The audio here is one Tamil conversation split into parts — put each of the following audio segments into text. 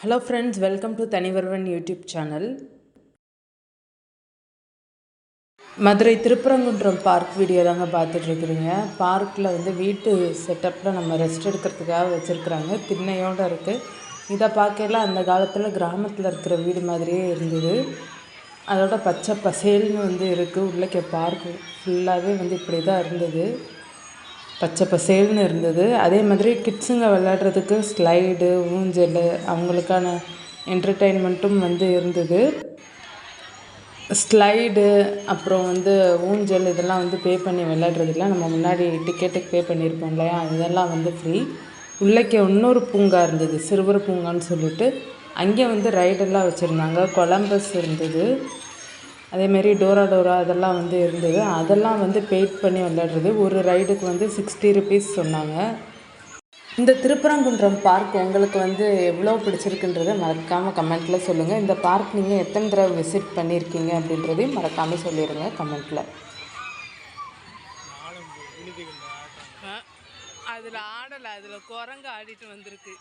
Hello friends, welcome to Thanivaruvan YouTube channel. Madurai Thiruparankundram park video தாங்க பார்த்துட்ருக்குறீங்க. பார்க்கில் வீட்டு செட்டப்பில் நம்ம ரெஸ்ட் எடுக்கிறதுக்காக வச்சுருக்குறாங்க. திண்ணையோடு இருக்குது. இதை பார்க்கல அந்த காலத்தில் கிராமத்தில் இருக்கிற வீடு மாதிரியே இருந்தது. அதோட பச்சை பசேல்னு இருக்குது. உள்ளே பார்க் ஃபுல்லாகவே இப்படி தான் இருந்தது. பச்சை பசேல்னு இருந்தது. அதே மாதிரி கிட்ஸுங்க விளையாடுறதுக்கு ஸ்லைடு, ஊஞ்சல், அவங்களுக்கான என்டர்டெயின்மெண்ட்டும் இருந்தது. ஸ்லைடு அப்புறம் ஊஞ்சல் இதெல்லாம் பே பண்ணி விளையாடுறதில்ல. நம்ம முன்னாடி டிக்கெட்டுக்கு பே பண்ணியிருப்போம் இல்லையா, இதெல்லாம் ஃப்ரீ. உள்ளே இன்னொரு பூங்கா இருந்தது, சிறுவர் பூங்கான்னு சொல்லிட்டு. அங்கே ரைடெல்லாம் வச்சுருந்தாங்க. கொலம்பஸ் இருந்தது. அதேமாரி டோரா அதெல்லாம் இருந்தது. அதெல்லாம் பெய்ட் பண்ணி விளையாடுறது. ஒரு ரைடுக்கு 60 ருபீஸ் சொன்னாங்க. இந்த திருப்பரங்குன்றம் பார்க் உங்களுக்கு எவ்வளோ பிடிச்சிருக்குன்றதை மறக்காமல் கமெண்ட்டில் சொல்லுங்கள். இந்த பார்க் நீங்கள் எத்தனை தடவை விசிட் பண்ணியிருக்கீங்க அப்படின்றதையும் மறக்காமல் சொல்லிடுங்க கமெண்ட்டில். அதில் ஆடலை, அதில் குரங்கு ஆடிட்டு வந்திருக்கு.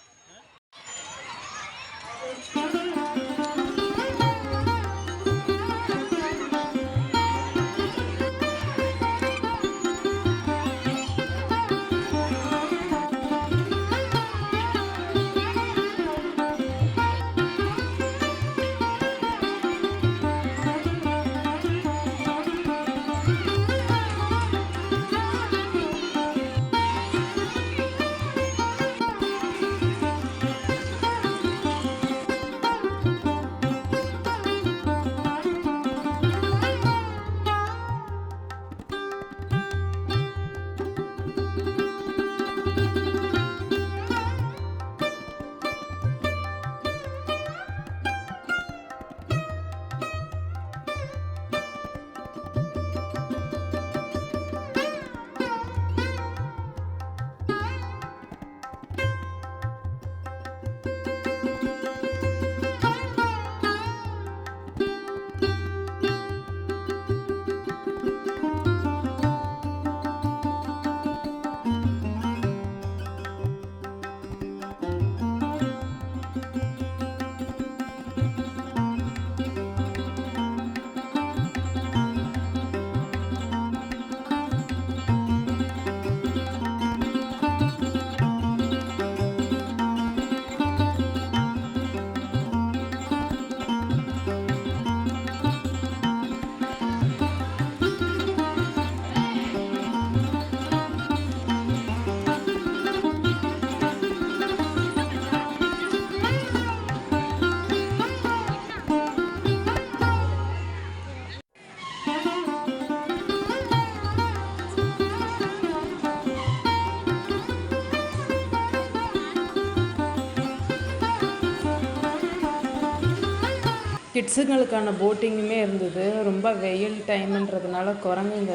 கிட்ஸுங்களுக்கான போட்டிங்குமே இருந்தது. ரொம்ப வெயில் டைமுன்றதுனால குரங்குங்க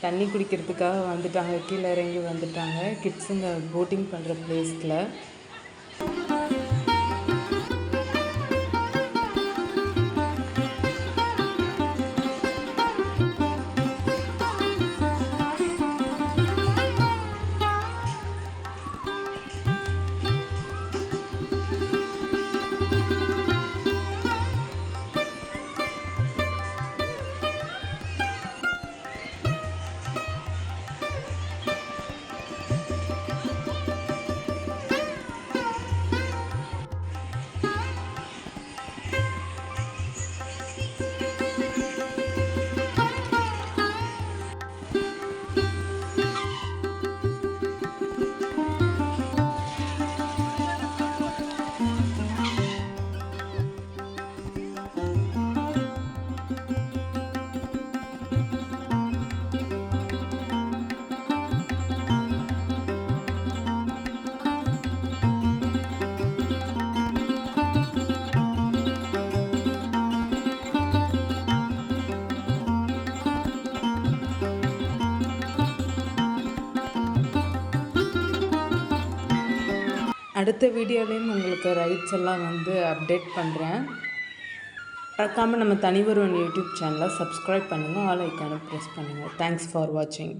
தண்ணி குடிக்கிறதுக்காக வந்துட்டாங்க. கீழே இறங்கி வந்துட்டாங்க கிட்ஸுங்க போட்டிங் பண்ணுற பிளேஸில். அடுத்த வீடியோலேயும் உங்களுக்கு ரைட்ஸ் எல்லாம் அப்டேட் பண்ணுறேன். மறக்காமல் நம்ம தனிவருவன் யூடியூப் சேனலை சப்ஸ்கிரைப் பண்ணுங்கள். ஆல் ஐக்கானை ப்ரெஸ் பண்ணுங்கள். தேங்க்ஸ் ஃபார் வாட்சிங்.